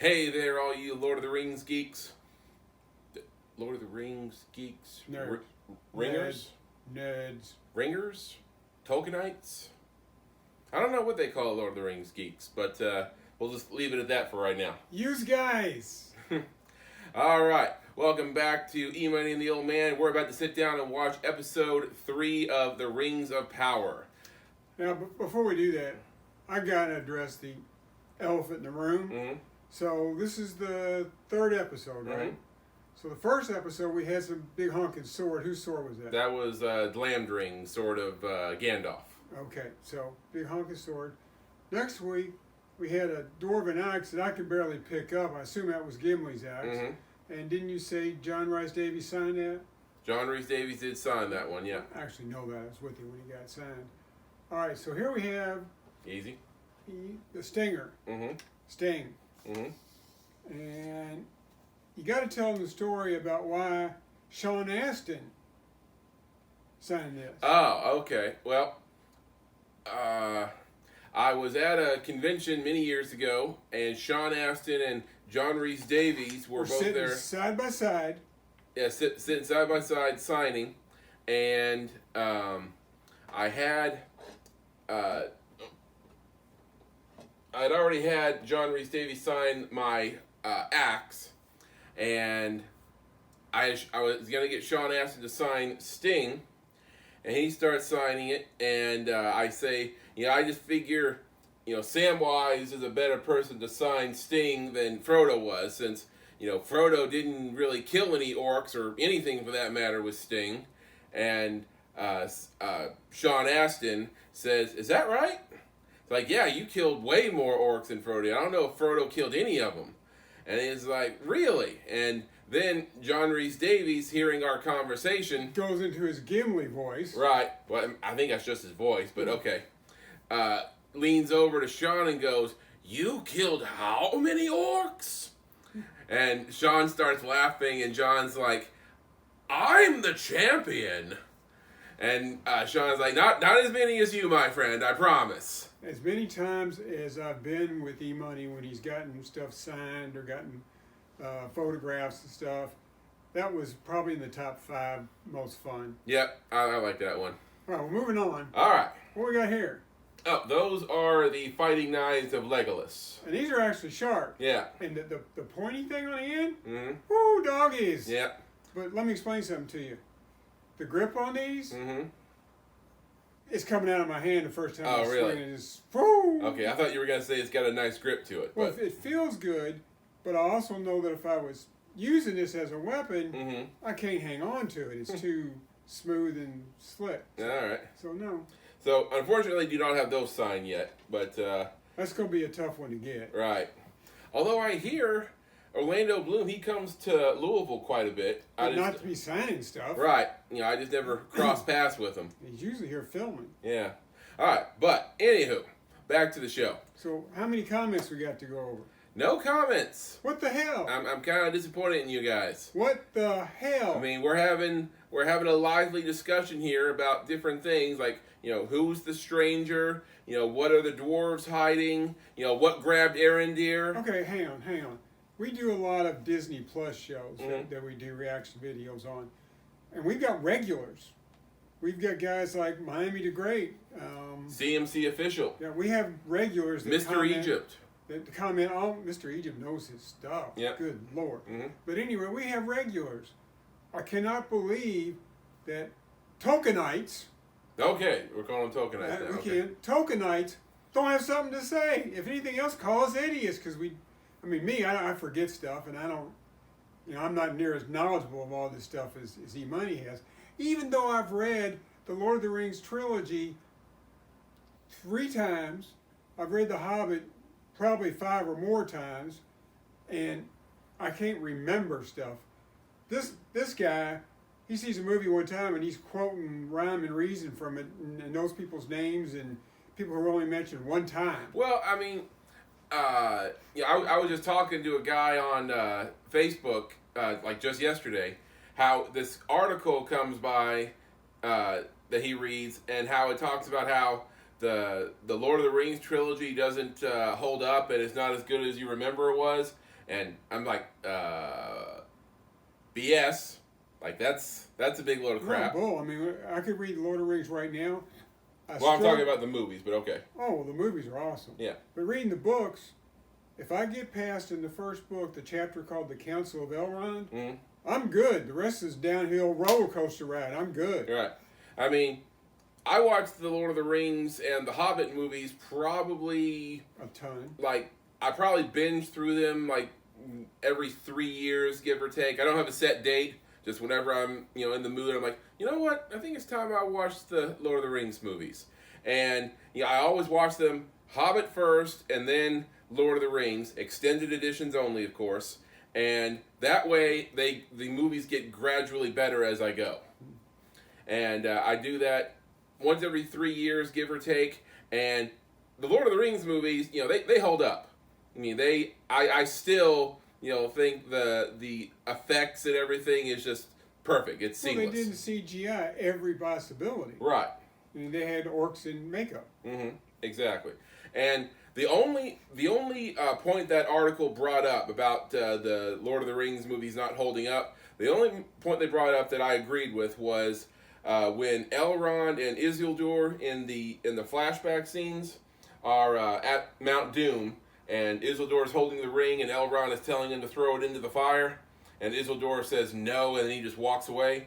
Hey there, all you Lord of the Rings geeks. Lord of the Rings geeks? Nerds. Ringers? Nerds. Ringers? Tolkienites? I don't know what they call Lord of the Rings geeks, but we'll just leave it at that for right now. Use guys. Alright, welcome back to EMoney and the Old Man. We're about to sit down and watch episode 3 of The Rings of Power. Now, before we do that, I got to address the elephant in the room. Mm-hmm. So this is the third episode, right? Mm-hmm. So the first episode, we had some big honking sword. Whose sword was that? That was Glamdring, sort of Gandalf. Okay, so big honking sword. Next week, we had a dwarven axe that I could barely pick up. I assume that was Gimli's axe. Mm-hmm. And didn't you say John Rhys Davies signed that? John Rhys Davies did sign that one, yeah. I actually know that. I was with him when he got signed. All right, so here we have Easy. the Stinger. Mm-hmm. Sting. Mm-hmm. And you got to tell them the story about why Sean Astin signed this. Oh, okay. Well, I was at a convention many years ago, and Sean Astin and John Rhys Davies were both sitting there. side by side. Yeah, sitting side by side signing, and I had I'd already had John Rhys Davies sign my axe, and I was gonna get Sean Astin to sign Sting, and he starts signing it, and I say, I just figure, Samwise is a better person to sign Sting than Frodo was, since Frodo didn't really kill any orcs or anything for that matter with Sting, and Sean Astin says, "Is that right?" It's like, "Yeah, you killed way more orcs than Frodo. I don't know if Frodo killed any of them." And he's like, "Really?" And then John Rhys Davies, hearing our conversation, Goes into his Gimli voice. right? Well, I think that's just his voice, but okay. Leans over to Sean and goes, "You killed how many orcs?" And Sean starts laughing, and John's like, "I'm the champion." And Sean's like, not as many as you, my friend, I promise. As many times as I've been with EMoney when he's gotten stuff signed or gotten photographs and stuff, that was probably in the top 5 most fun. Yep, I like that one. All right, well, moving on. All right. What we got here? Oh, those are the fighting knives of Legolas. And these are actually sharp. Yeah. And the pointy thing on the end? Mm-hmm. Woo, doggies. Yep. But let me explain something to you. The grip on these, Mm-hmm. it's coming out of my hand the first time Oh, I swing really? it. It's, woo. Okay, I thought you were going to say it's got a nice grip to it. Well, But, it feels good, but I also know that if I was using this as a weapon, mm-hmm. I can't hang on to it. It's too smooth and slick. All right. So, no. So, unfortunately, you don't have those signed yet, but, That's going to be a tough one to get. right. Although I hear Orlando Bloom, he comes to Louisville quite a bit. But not to be signing stuff. Right. I just never crossed paths with him. He's usually here filming. Yeah. All right. But, anywho, back to the show. So, how many comments we got to go over? No comments. What the hell? I'm kind of disappointed in you guys. What the hell? I mean, we're having a lively discussion here about different things, like, who's the stranger? What are the dwarves hiding? What grabbed Arondir? Okay, hang on. We do a lot of Disney Plus shows Mm-hmm. that we do reaction videos on. And we've got regulars. We've got guys like Miami the Great. CMC official. Yeah, we have regulars that Mr. comment, Egypt. That comment, oh, Mr. Egypt knows his stuff. Yep. Good Lord. Mm-hmm. But anyway, we have regulars. I cannot believe that Tokenites, Okay, we're calling them tokenites now. we Okay. can, Tokenites don't have something to say. If anything else, call us idiots, because I forget stuff, and I don't, I'm not near as knowledgeable of all this stuff as EMoney has. Even though I've read the Lord of the Rings trilogy 3 times, I've read The Hobbit probably 5 or more times, and I can't remember stuff. This guy, he sees a movie one time and he's quoting rhyme and reason from it, and knows people's names and people who are only mentioned one time. Well, I mean, I was just talking to a guy on Facebook, like just yesterday, how this article comes by that he reads, and how it talks about how the Lord of the Rings trilogy doesn't hold up and it's not as good as you remember it was. And I'm like, BS. Like that's a big load of crap. No, bull. I mean, I could read Lord of the Rings right now. I'm talking about the movies, but okay. Oh, the movies are awesome. Yeah. But reading the books, if I get past in the first book the chapter called The Council of Elrond, I'm good. The rest is downhill roller coaster ride. I'm good. Right. I mean, I watched the Lord of the Rings and the Hobbit movies probably a ton. Like I probably binge through them like every 3 years, give or take. I don't have a set date. Just whenever I'm, in the mood, I'm like, you know what? I think it's time I watch the Lord of the Rings movies. And, I always watch them Hobbit first and then Lord of the Rings, extended editions only, of course. And that way, the movies get gradually better as I go. And I do that once every 3 years, give or take. And the Lord of the Rings movies, they hold up. I mean, I still... think the effects and everything is just perfect. It's seamless. Well, they didn't CGI every possibility. Right. I mean, they had orcs in makeup. Mm-hmm. Exactly. And the only point that article brought up about the Lord of the Rings movies not holding up, the only point they brought up that I agreed with was when Elrond and Isildur in the flashback scenes are at Mount Doom. And Isildur is holding the ring, and Elrond is telling him to throw it into the fire. And Isildur says no, and then he just walks away.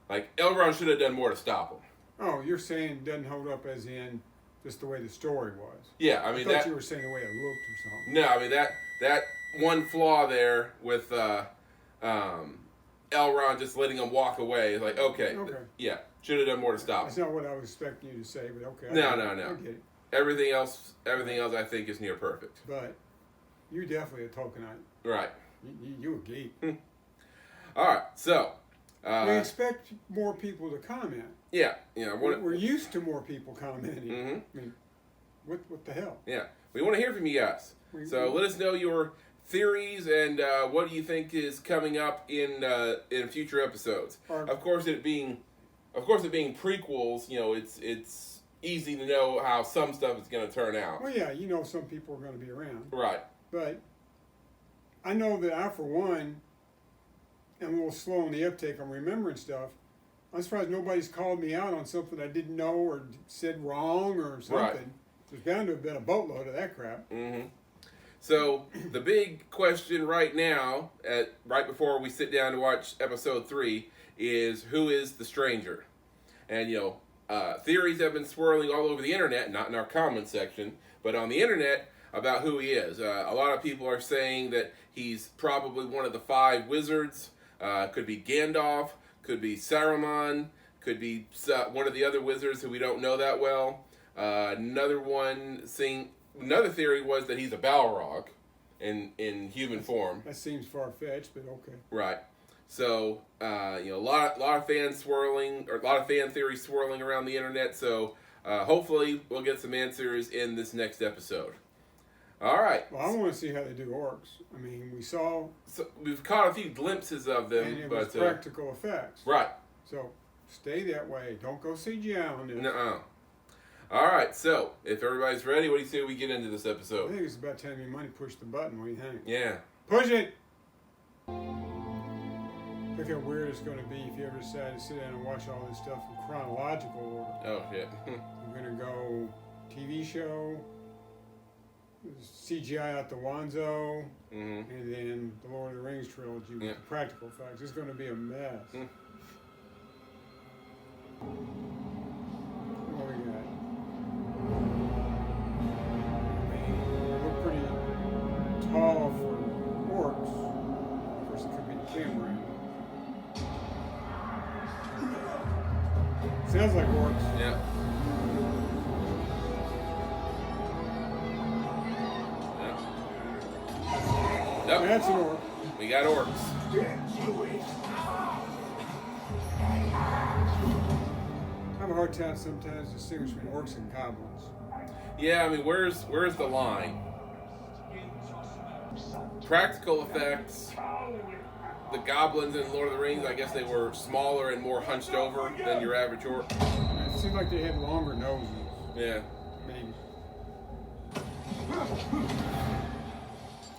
Like, Elrond should have done more to stop him. Oh, you're saying it doesn't hold up as in just the way the story was. Yeah, I mean, I thought you were saying the way it looked or something. No, I mean, that one flaw there with Elrond just letting him walk away is like, okay. Yeah, should have done more to stop him. That's not what I was expecting you to say, but okay. No. I get it. Everything else, I think is near perfect. But you're definitely a Tolkienite. Right. You a geek. All right, so we expect more people to comment. Yeah, we're used to more people commenting. Mm-hmm. I mean, what the hell? Yeah, we want to hear from you guys. So let us know your theories and what do you think is coming up in future episodes. Of course, it being prequels, it's easy to know how some stuff is going to turn out. Well, yeah, some people are going to be around. Right. But I know that I, for one, am a little slow on the uptake on remembering stuff. I'm surprised nobody's called me out on something I didn't know or said wrong or something. Right. There's bound to have been a boatload of that crap. Mm-hmm. So the big question right now, right before we sit down to watch episode 3, is who is the stranger? And, theories have been swirling all over the internet, not in our comment section, but on the internet about who he is. A lot of people are saying that he's probably one of the 5 wizards. Could be Gandalf, could be Saruman, could be one of the other wizards who we don't know that well. Another theory was that he's a Balrog in human form. That seems far-fetched, but okay. Right. So, a lot of fan theories swirling around the internet. So, hopefully, we'll get some answers in this next episode. All right. Well, I want to see how they do orcs. I mean, we've caught a few glimpses of them, and it was practical effects. Right. So, stay that way. Don't go CGI on this. Nuh-uh. All right. So, if everybody's ready, what do you say we get into this episode? I think it's about time EMoney pushed the button. What do you think? Yeah. Push it. Look how weird it's going to be if you ever decide to sit down and watch all this stuff in chronological order. Oh, shit. We're going to go TV show, CGI out the Wanzo, and then the Lord of the Rings trilogy with the practical effects. It's going to be a mess. What we got? They look pretty tall for orcs. Of course, it could be the camera angle. Sounds like orcs. Yeah. Yep. That's an orc. We got orcs. I have a hard time sometimes distinguishing between orcs and goblins. Yeah, I mean, where's the line? Practical effects. The goblins in Lord of the Rings, I guess they were smaller and more hunched over than your average orc. It seemed like they had longer noses. Yeah. Maybe.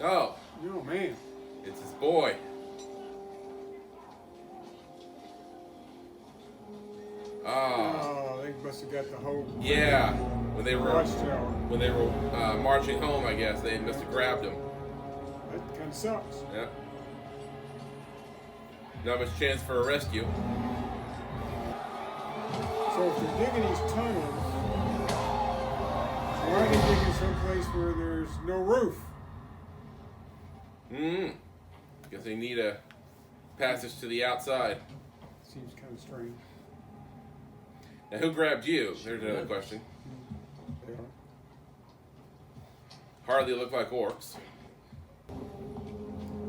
Oh, Oh man. It's his boy. Oh, they must have got the whole Yeah. When they were watchtower. marching home, I guess they must have grabbed him. That kind of sucks. Yeah. Not much chance for a rescue. So if they're digging these tunnels, why are they digging someplace where there's no roof? Guess they need a passage to the outside. Seems kind of strange. Now, who grabbed you? There's another question. They are. Hardly look like orcs.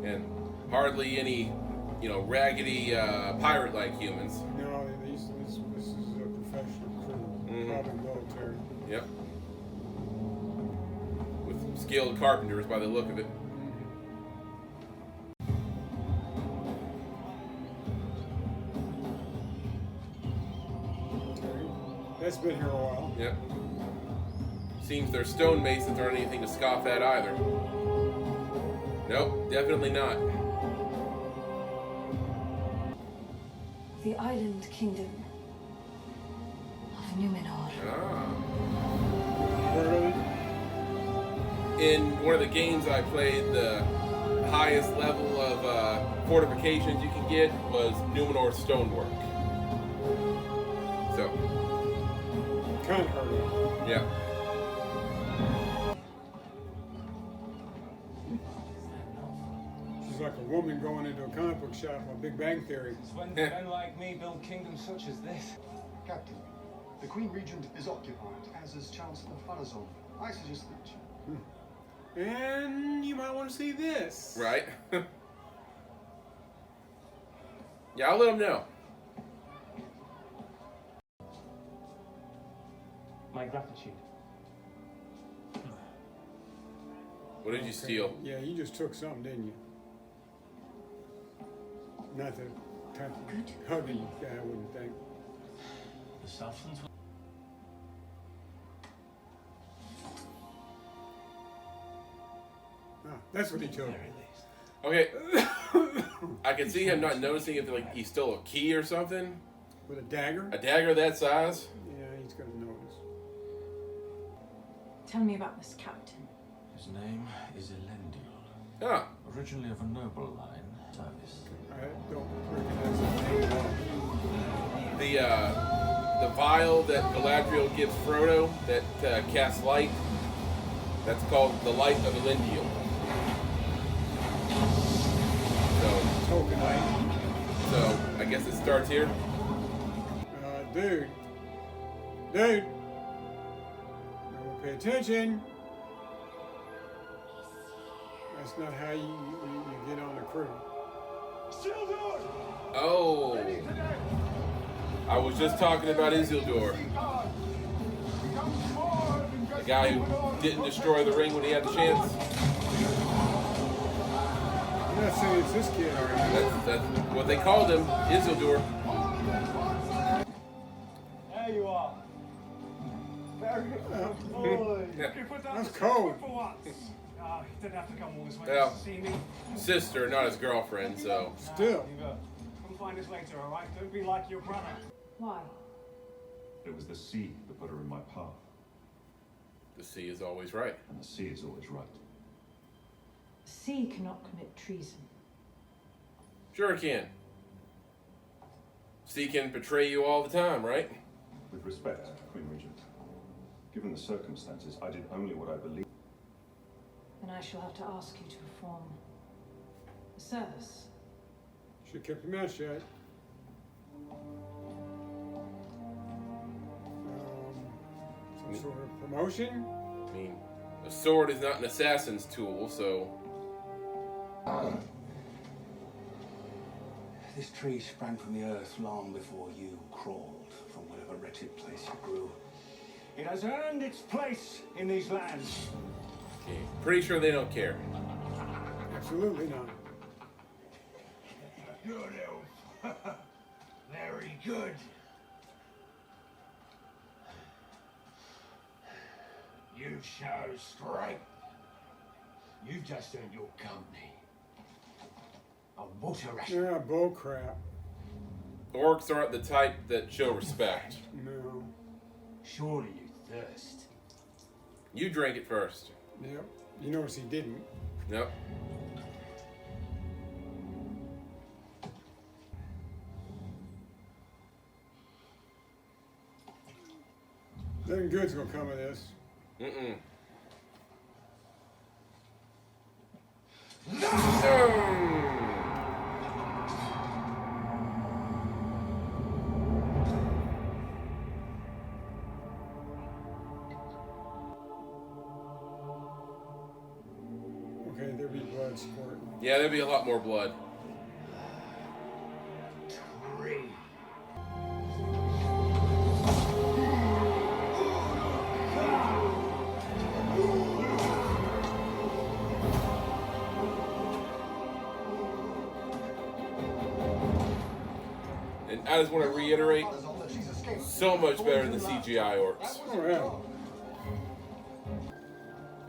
And hardly any, raggedy pirate-like humans. No, this is a professional crew, probably military. Yep. With skilled carpenters by the look of it. That's been here a while. Yep. Seems their stonemasons aren't anything to scoff at either. Nope, definitely not. The island kingdom of Numenor. Heard of it? In one of the games I played, the highest level of fortifications you can get was Numenor stonework. So, Kind of heard of it. yeah. She's like a woman going into a comic book shop on Big Bang Theory. It's when men like me build kingdoms such as this. Captain, the Queen Regent is occupied, as is Chancellor Farazon. I suggest that you... And you might want to see this. Right. Yeah, I'll let them know. My gratitude. What did you steal? Yeah, you just took something, didn't you? Not the type of hugging guy, I wouldn't think. The substance. Ah, that's what he took. Okay. I can see him not noticing if he stole a key or something. With a dagger? A dagger that size? Yeah, he's going to notice. Tell me about this captain. His name is Elendil, Ah. originally of a noble line service. I don't recognize his name. The vial that Galadriel gives Frodo that casts light, that's called the Light of Elendil. Tokenite. So I guess it starts here. Dude. Now pay attention. That's not how you get on the crew. Oh. I was just talking about Isildur. The guy who didn't destroy the ring when he had the chance. I'm not saying it's this kid, are you? That's what they called him, Isildur. There you are. Very good boy. You put down That's the cold. for once. You didn't have to come all this way Well, to see me. sister, not his girlfriend, so. Still. Come find us later, all right? Don't be like your brother. Why? It was the sea that put her in my path, The sea is always right. and the sea is always right. The sea cannot commit treason. Sure it can. Sea can betray you all the time, right? With respect, Queen Regent, given the circumstances, I did only what I believed. Then I shall have to ask you to perform a service. Should have kept your mouth shut. Some sort of promotion? I mean, a sword is not an assassin's tool, so. This tree sprang from the earth long before you crawled from whatever wretched place you grew. It has earned its place in these lands. Okay. Pretty sure they don't care. Absolutely not. Good elf. Very good. You show strength. You've just earned your company. A water ration. Yeah, bull crap. Orcs aren't the type that show respect. No. Surely you thirst. You drank it first. Yep. You notice he didn't. Yep. Nothing good's gonna come of this. Mm-mm. Okay, there'll be blood squirting. Yeah, there'd be a lot more blood. Tree. And I just want to reiterate, so much better than the CGI orcs. Oh, yeah.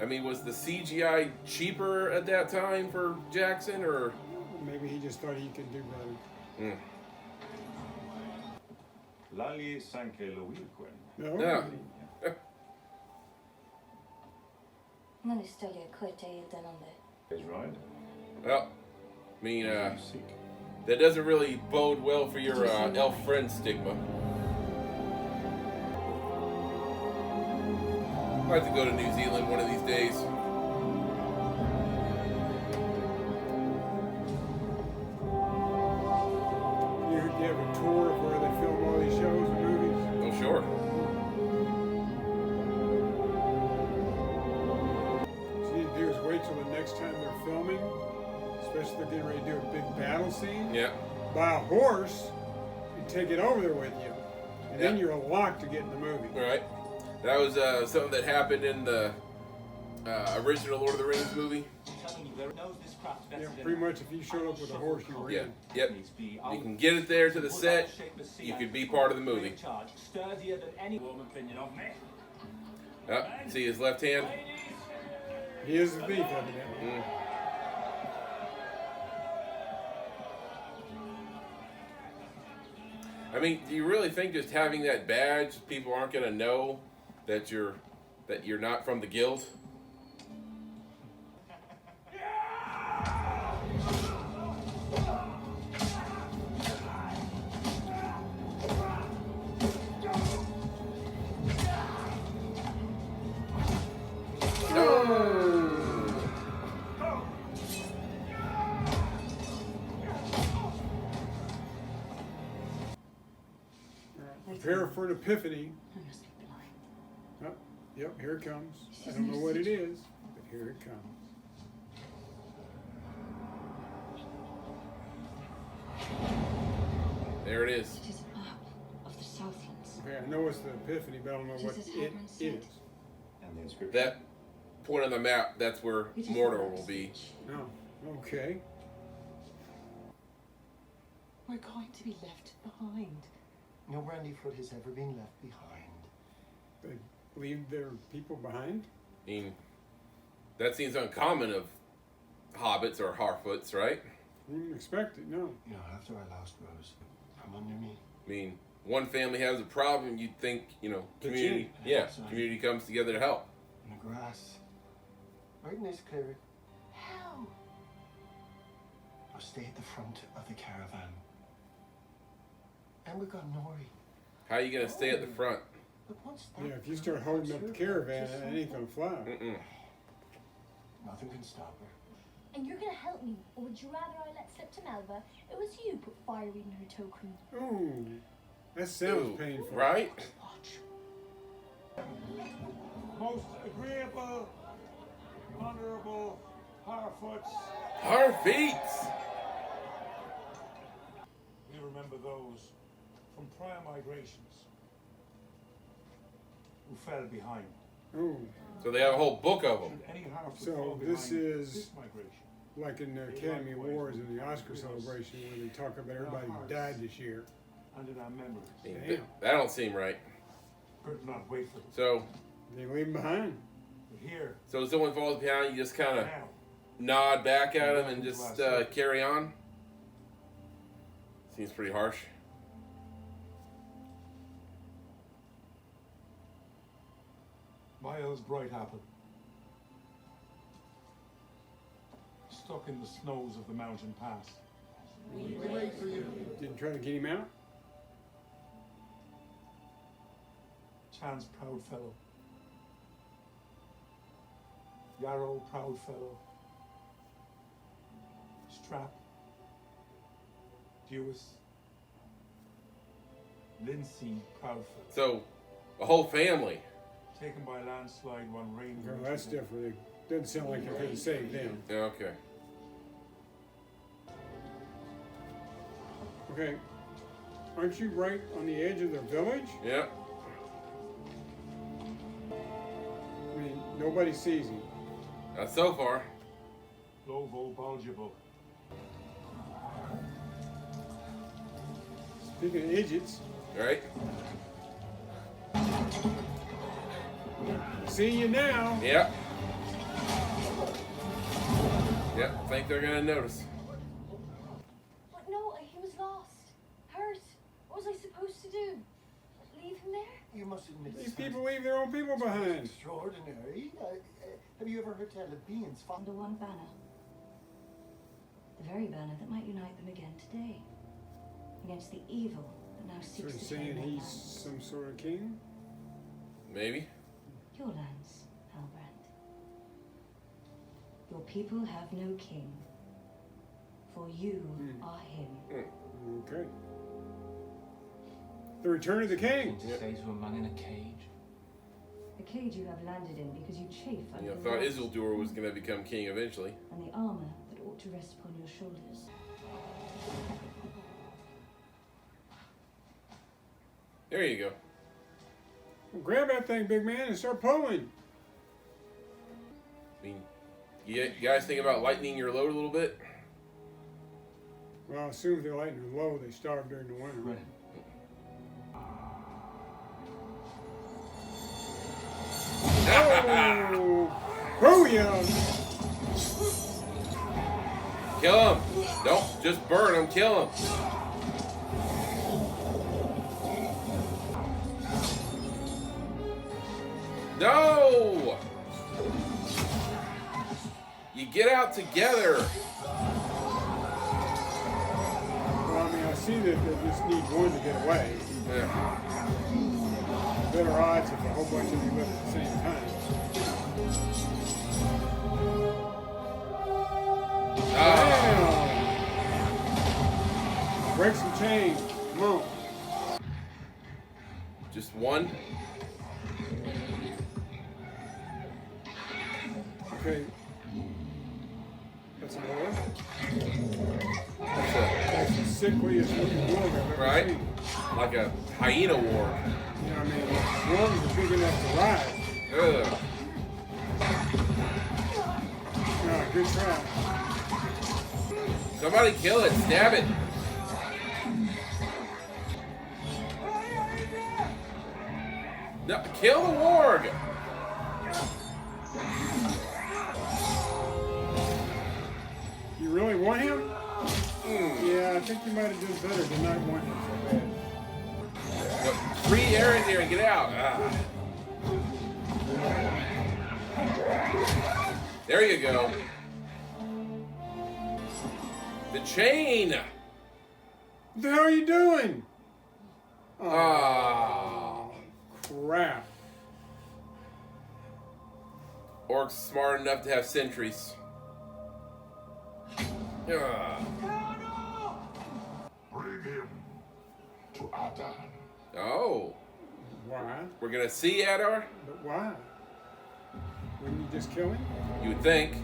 I mean, was the CGI cheaper at that time for Jackson, or? Maybe he just thought he could do better. L'allié sanke Louis-Quinn. No. Yeah. Non istäljer sköta elden om det. Is right. Well, I mean, You seek. that doesn't really bode well for your elf friend stigma. I'd like to go to New Zealand one of these days. You have a tour of where they film all these shows and movies? Oh, sure. What you need to do is wait till the next time they're filming, especially if they're getting ready to do a big battle scene. Yeah. Buy a horse and take it over there with you. And then Yeah. you're locked to get in the movie. All right. That was something that happened in the original Lord of the Rings movie. Yeah, pretty much if you showed up with a horse, you were Yeah. in. Yep. You can get it there to the set. You could be part of the movie. Sturdier than any warm opinion of me. See his left hand? He is the beef, evidently. I mean, do you really think just having that badge, people aren't going to know that you're not from the guild? Prepare for an epiphany. I must be blind. Oh, yep, here it comes. I don't know what it is, but here it comes. There it is. It is a map of the Southlands. Okay, I know it's the epiphany, but I don't know what Jesus, it Adar said. is. And the inscription. That point on the map, that's where It is Mordor the will be. No, okay. We're going to be left behind. No Brandyfoot has ever been left behind. They leave their people behind? I mean, that seems uncommon of hobbits or Harfoots, right? Wouldn't expect it, no. You know, after I lost Rose from under me, I mean, one family has a problem, you'd think, community, community comes together to help. in the grass, right in this clearing, How? I'll stay at the front of the caravan. And we got Nori. How are you going to stay at the front? But once that Yeah, if you start holding up the caravan, it ain't gonna fly. Mm-mm. nothing can stop her. And you're gonna help me, or would you rather I let slip to Melba? It was you put fire in her token. Ooh, that sounds Ooh, painful. right? Most agreeable, honorable Harfoots. Harfeets! We remember those from prior migrations who fell behind. Ooh, So they have a whole book of them. Should any Harfoot So fall this behind is- this migration? like in the Academy Awards and the Oscar celebration where they talk about everybody who died this year. And in our memories. I mean, Damn. that don't seem right. Could not wait for them. So, They leave them behind. But here, if someone falls behind, you just kind of now, nod back at him and just carry on? Seems pretty harsh. Miles Brightapple. Stuck in the snows of the mountain pass. We wait for you. Didn't try to get him out? Chance Proudfellow. Yarrow Proudfellow. Strap. Dewis. Lindsay Proudfellow. So, a whole family. Taken by landslide one rain. Well, that's different. It doesn't sound like you could have saved them. Okay. Okay. Aren't you right on the edge of their village? Yeah. I mean, nobody sees you. Not so far. Lovo Bulgeable. Speaking of idiots, Right? see you now. Yep. Yep. Think they're gonna notice. But no, he was lost. Hurt. What was I supposed to do? Leave him there? You must admit These people leave their own people behind. extraordinary. Have you ever heard tell of beings found? Under one banner. The very banner that might unite them again today. Against the evil that now So seeks he's to saying claim their he's lands. some sort of king? Maybe. Your lands, Halbrand. Your people have no king. For you are him. Okay. The return of the king. To say to a man in a cage. The cage you have landed in because you chafe under You know, the thought rust Isildur was gonna become king eventually. and the armor that ought to rest upon your shoulders. There you go. Well, grab that thing, big man, and start pulling. I mean, you guys think about lightening your load a little bit? Well, I assume if they're lighting low, they starve during the winter. Ren. Oh! Booyah! Kill him! Don't just burn him, kill him! No! You get out together! Well, I mean, I see that they just need one to get away. Yeah. Better odds if a whole bunch of you live at the same time. Ah. Damn! Break some chains. Come on. Just one? Okay. That's more. That's That's the sickliest looking dog I've ever Right? seen. like a hyena war. You know what I mean? Worms are big enough to ride. Ugh. Ah, good trap. Somebody kill it, stab it. No, kill the warg. You really want him? Yeah, I think you might have done better than not want him so bad. No, free Arondir and get out. Ah. There you go. The chain. What the hell are you doing? Ah. Crap. Orcs smart enough to have sentries. Ah. Bring him to Adar. Oh. Why? We're gonna see Adar? But why? Wouldn't you just kill him? You would think.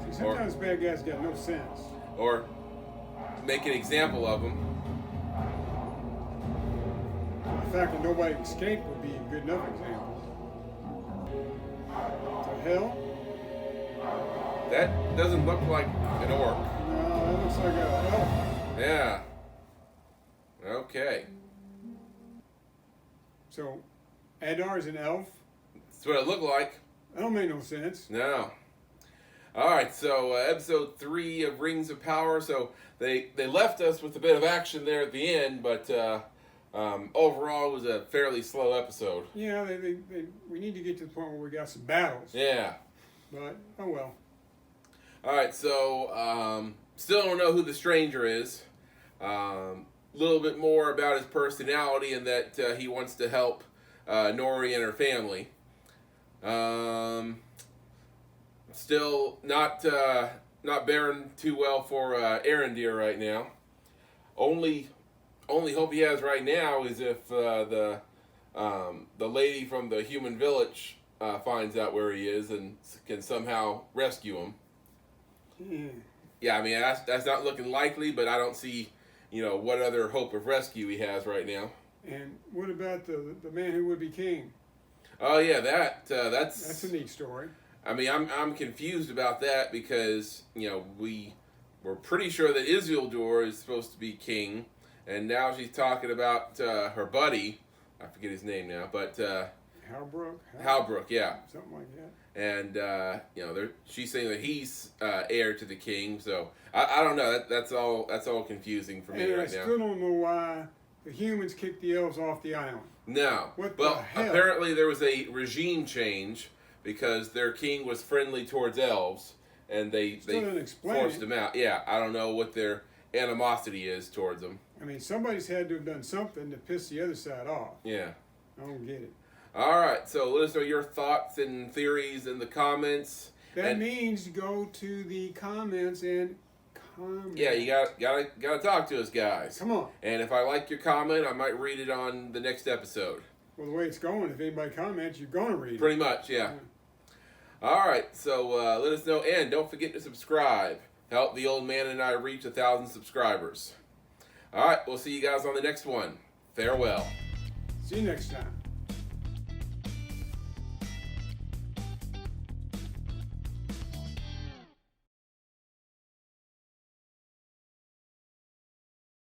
See, sometimes bad guys got no sense. Or make an example of him. The fact that nobody escaped would be a good enough example. The hell? That doesn't look like an orc. No, that looks like a elf. Yeah. Okay. So, Adar's an elf? That's what it looked like. That don't make no sense. No. All right, so episode 3 of Rings of Power. So they left us with a bit of action there at the end, but overall it was a fairly slow episode. Yeah, we need to get to the point where we got some battles. Yeah. But, oh well. All right, so still don't know who the stranger is. A little bit more about his personality and that he wants to help Nori and her family. Still not bearing too well for Arondir right now. Only hope he has right now is if the lady from the human village finds out where he is and can somehow rescue him. Yeah, I mean that's not looking likely, but I don't see what other hope of rescue he has right now. And what about the man who would be king? Oh yeah, that's a neat story. I mean, I'm confused about that because we were pretty sure that Isildur is supposed to be king, and now she's talking about her buddy. I forget his name now, but Halbrook, yeah, something like that. And she's saying that he's heir to the king. So I don't know. That's all confusing for me right now. I still don't know why the humans kicked the elves off the island. No. What the hell? Apparently there was a regime change because their king was friendly towards elves, and they forced them out. Yeah, I don't know what their animosity is towards them. I mean, somebody's had to have done something to piss the other side off. Yeah. I don't get it. All right, so let us know your thoughts and theories in the comments. That means go to the comments and comment. Yeah, you gotta talk to us, guys. Come on. And if I like your comment, I might read it on the next episode. Well, the way it's going, if anybody comments, you're going to read it. Pretty much, yeah. All right, so let us know, and don't forget to subscribe. Help the old man and I reach 1,000 subscribers. All right, we'll see you guys on the next one. Farewell. See you next time.